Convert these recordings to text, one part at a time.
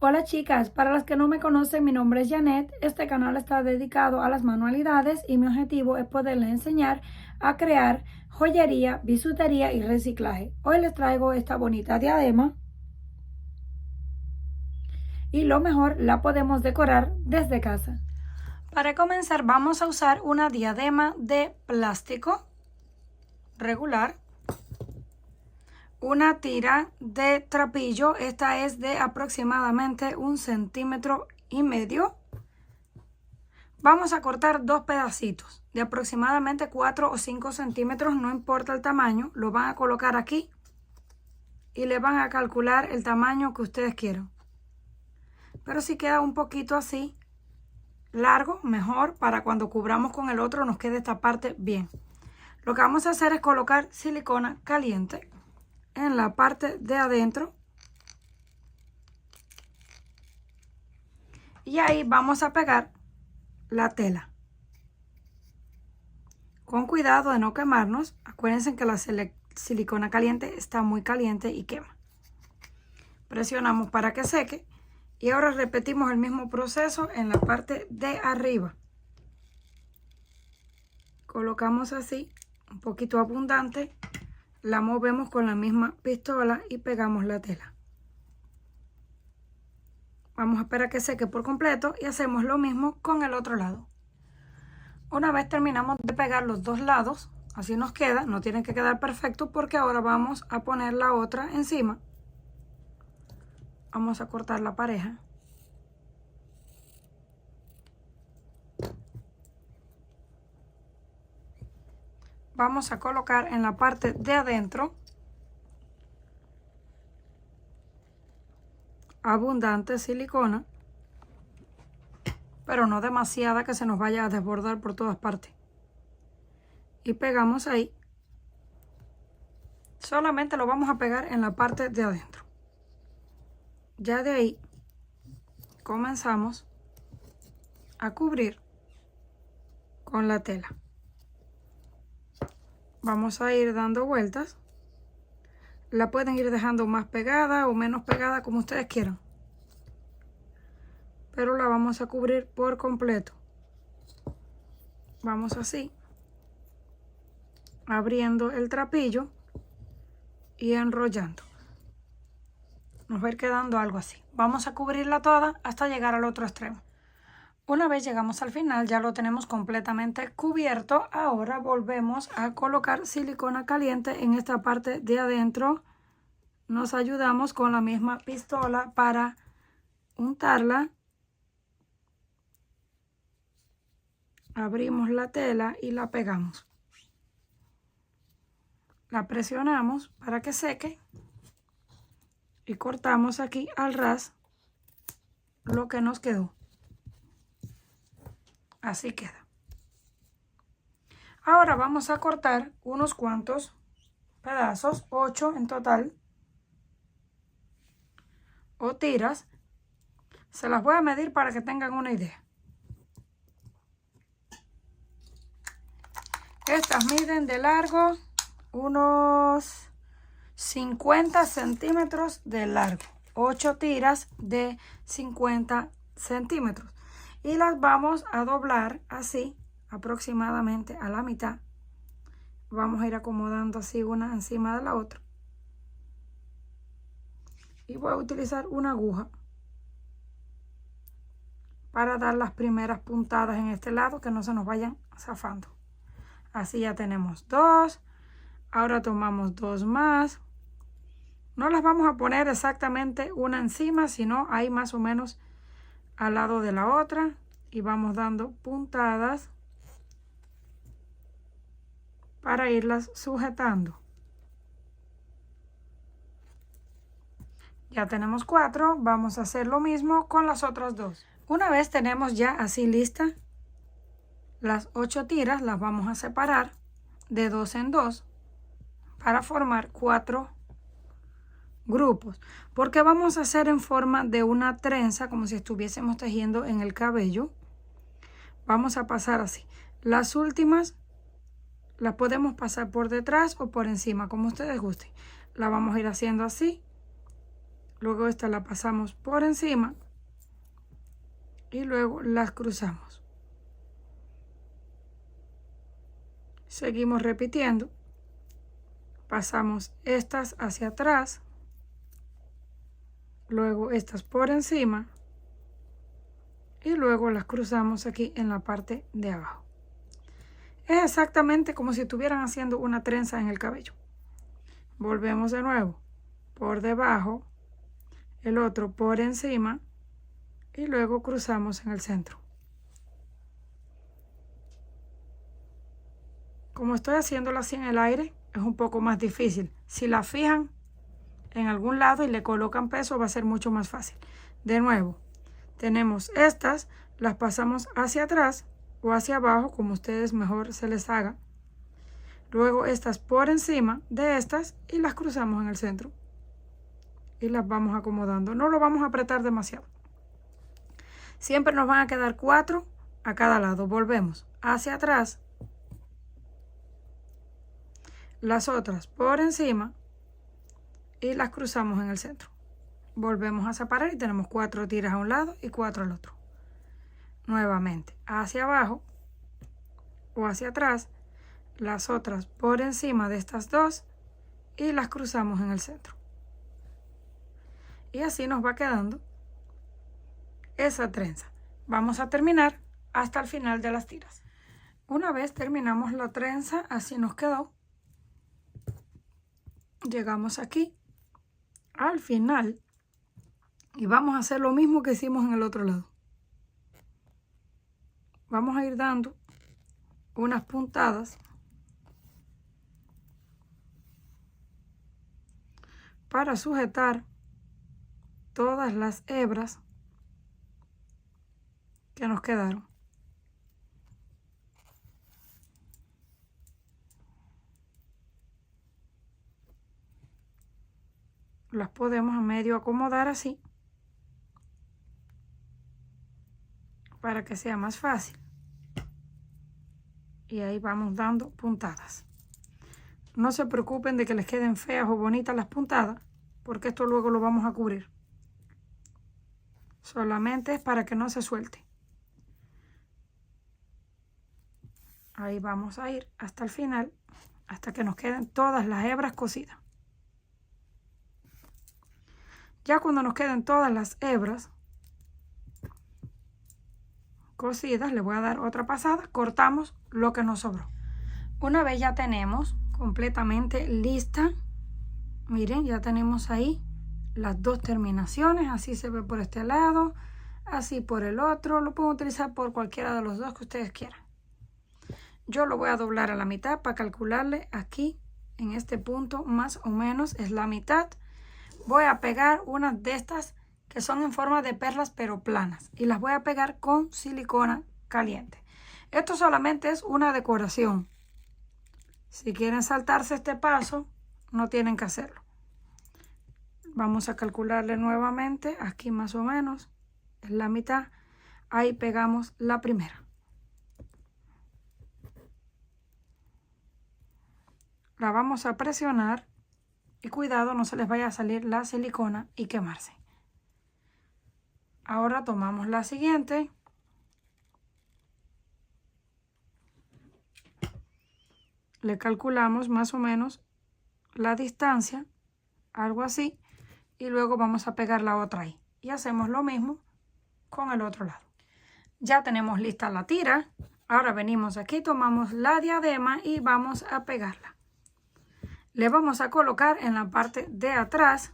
Hola chicas, para las que no me conocen, mi nombre es Janet. Este canal está dedicado a las manualidades y mi objetivo es poderles enseñar a crear joyería, bisutería y reciclaje. Hoy les traigo esta bonita diadema y lo mejor, la podemos decorar desde casa. Para comenzar vamos a usar una diadema de plástico regular, una tira de trapillo, esta es de aproximadamente 1,5 centímetros. Vamos a cortar dos pedacitos de aproximadamente 4 o 5 centímetros, no importa el tamaño, lo van a colocar aquí y le van a calcular el tamaño que ustedes quieran. Pero si queda un poquito así largo, mejor, para cuando cubramos con el otro nos quede esta parte bien. Lo que vamos a hacer es colocar silicona caliente en la parte de adentro y ahí vamos a pegar la tela con cuidado de no quemarnos. Acuérdense que la silicona caliente está muy caliente y quema. Presionamos para que seque y ahora repetimos el mismo proceso en la parte de arriba. Colocamos así un poquito abundante, la movemos con la misma pistola y pegamos la tela. Vamos a esperar que seque por completo y hacemos lo mismo con el otro lado. Una vez terminamos de pegar los dos lados, así nos queda, no tienen que quedar perfectos porque ahora vamos a poner la otra encima. Vamos a cortar la pareja. Vamos a colocar en la parte de adentro abundante silicona, pero no demasiada que se nos vaya a desbordar por todas partes. Y pegamos ahí. Solamente lo vamos a pegar en la parte de adentro. Ya de ahí comenzamos a cubrir con la tela. Vamos a ir dando vueltas. La pueden ir dejando más pegada o menos pegada como ustedes quieran, pero la vamos a cubrir por completo. Vamos así, abriendo el trapillo y enrollando. Nos va a ir quedando algo así. Vamos a cubrirla toda hasta llegar al otro extremo. Una vez llegamos al final, ya lo tenemos completamente cubierto. Ahora volvemos a colocar silicona caliente en esta parte de adentro. Nos ayudamos con la misma pistola para untarla. Abrimos la tela y la pegamos. La presionamos para que seque y cortamos aquí al ras lo que nos quedó. Así queda. Ahora vamos a cortar unos cuantos pedazos, 8 en total, o tiras. Se las voy a medir para que tengan una idea. Estas miden de largo unos 50 centímetros de largo. 8 tiras de 50 centímetros. Y las vamos a doblar así, aproximadamente a la mitad. Vamos a ir acomodando así una encima de la otra. Y voy a utilizar una aguja para dar las primeras puntadas en este lado, que no se nos vayan zafando. Así ya tenemos 2. Ahora tomamos 2 más. No las vamos a poner exactamente una encima, sino ahí más o menos al lado de la otra. Y vamos dando puntadas para irlas sujetando. Ya tenemos 4. Vamos a hacer lo mismo con las otras 2. Una vez tenemos ya así lista las 8 tiras, las vamos a separar de 2 en 2 para formar 4 grupos, porque vamos a hacer en forma de una trenza, como si estuviésemos tejiendo en el cabello. Vamos a pasar así. Las últimas las podemos pasar por detrás o por encima, como ustedes gusten. La vamos a ir haciendo así. Luego esta la pasamos por encima y luego las cruzamos. Seguimos repitiendo. Pasamos estas hacia atrás, luego estas por encima y luego las cruzamos aquí en la parte de abajo. Es exactamente como si estuvieran haciendo una trenza en el cabello. Volvemos de nuevo por debajo, el otro por encima y luego cruzamos en el centro. Como estoy haciéndola así en el aire, es un poco más difícil. Si la fijan en algún lado y le colocan peso, va a ser mucho más fácil. De nuevo, tenemos estas, las pasamos hacia atrás o hacia abajo, como ustedes mejor se les haga. Luego estas por encima de estas y las cruzamos en el centro. Y las vamos acomodando. No lo vamos a apretar demasiado. Siempre nos van a quedar 4 a cada lado. Volvemos hacia atrás. Las otras por encima y las cruzamos en el centro. Volvemos a separar y tenemos 4 tiras a un lado y 4 al otro. Nuevamente hacia abajo o hacia atrás, las otras por encima de estas dos y las cruzamos en el centro. Y así nos va quedando esa trenza. Vamos a terminar hasta el final de las tiras. Una vez terminamos la trenza, así nos quedó. Llegamos aquí al final y vamos a hacer lo mismo que hicimos en el otro lado. Vamos a ir dando unas puntadas para sujetar todas las hebras que nos quedaron. Las podemos a medio acomodar así para que sea más fácil. Y ahí vamos dando puntadas. No se preocupen de que les queden feas o bonitas las puntadas, porque esto luego lo vamos a cubrir. Solamente es para que no se suelte. Ahí vamos a ir hasta el final, hasta que nos queden todas las hebras cosidas. Ya cuando nos queden todas las hebras cosidas, le voy a dar otra pasada, cortamos lo que nos sobró. Una vez ya tenemos completamente lista, miren, ya tenemos ahí las dos terminaciones, así se ve por este lado, así por el otro, lo pueden utilizar por cualquiera de los dos que ustedes quieran. Yo lo voy a doblar a la mitad para calcularle aquí, en este punto más o menos es la mitad. Voy a pegar unas de estas que son en forma de perlas pero planas y las voy a pegar con silicona caliente. Esto solamente es una decoración. Si quieren saltarse este paso, no tienen que hacerlo. Vamos a calcularle nuevamente, aquí más o menos es la mitad. Ahí pegamos la primera. La vamos a presionar y cuidado, no se les vaya a salir la silicona y quemarse. Ahora tomamos la siguiente. Le calculamos más o menos la distancia, algo así, y luego vamos a pegar la otra ahí. Y hacemos lo mismo con el otro lado. Ya tenemos lista la tira. Ahora venimos aquí, tomamos la diadema y vamos a pegarla. Le vamos a colocar en la parte de atrás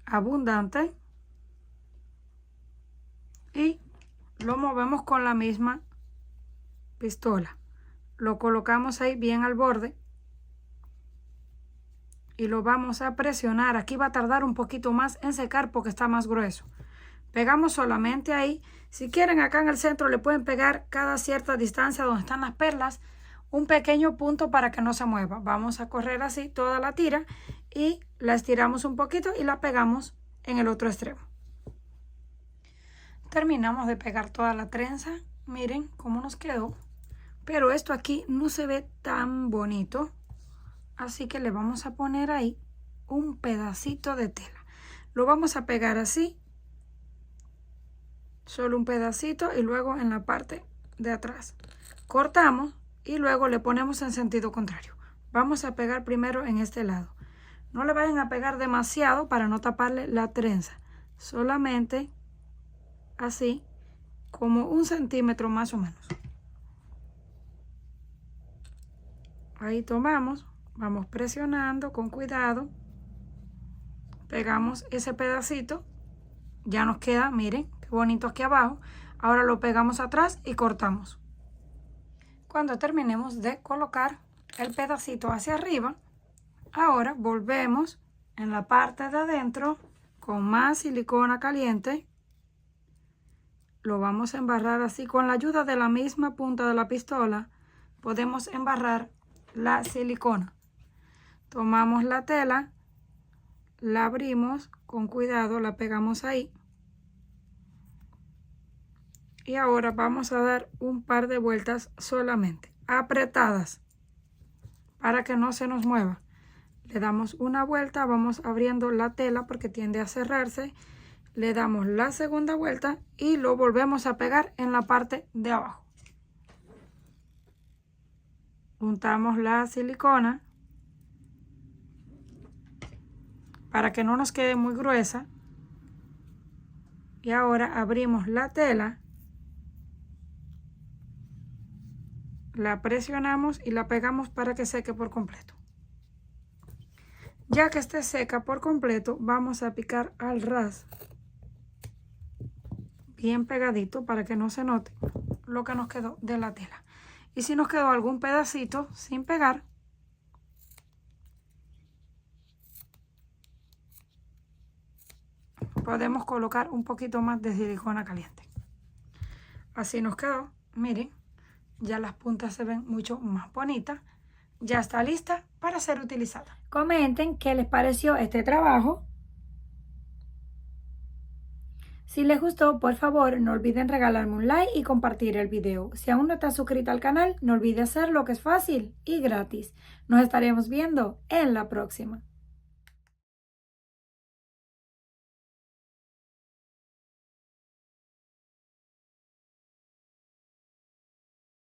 abundante y lo movemos con la misma pistola. Lo colocamos ahí bien al borde y lo vamos a presionar. Aquí va a tardar un poquito más en secar porque está más grueso. Pegamos solamente ahí. Si quieren, acá en el centro le pueden pegar cada cierta distancia donde están las perlas un pequeño punto para que no se mueva. Vamos a correr así toda la tira y la estiramos un poquito y la pegamos en el otro extremo. Terminamos de pegar toda la trenza. Miren cómo nos quedó. Pero esto aquí no se ve tan bonito. Así que le vamos a poner ahí un pedacito de tela. Lo vamos a pegar así, solo un pedacito, y luego en la parte de atrás. Cortamos y luego le ponemos en sentido contrario. Vamos a pegar primero en este lado. No le vayan a pegar demasiado para no taparle la trenza. Solamente así, como 1 centímetro más o menos. Ahí tomamos, vamos presionando con cuidado. Pegamos ese pedacito. Ya nos queda, miren, qué bonito aquí abajo. Ahora lo pegamos atrás y cortamos. Cuando terminemos de colocar el pedacito hacia arriba, ahora volvemos en la parte de adentro con más silicona caliente. Lo vamos a embarrar así. Con la ayuda de la misma punta de la pistola podemos embarrar la silicona. Tomamos la tela, la abrimos con cuidado, la pegamos ahí. Y ahora vamos a dar un par de vueltas solamente, apretadas, para que no se nos mueva. Le damos una vuelta, vamos abriendo la tela porque tiende a cerrarse. Le damos la segunda vuelta y lo volvemos a pegar en la parte de abajo. Untamos la silicona para que no nos quede muy gruesa. Y ahora abrimos la tela. La presionamos y la pegamos para que seque por completo. Ya que esté seca por completo, vamos a picar al ras, bien pegadito para que no se note lo que nos quedó de la tela. Y si nos quedó algún pedacito sin pegar, podemos colocar un poquito más de silicona caliente. Así nos quedó, miren. Ya las puntas se ven mucho más bonitas. Ya está lista para ser utilizada. Comenten qué les pareció este trabajo. Si les gustó, por favor, no olviden regalarme un like y compartir el video. Si aún no estás suscrito al canal, no olvides hacerlo, que es fácil y gratis. Nos estaremos viendo en la próxima.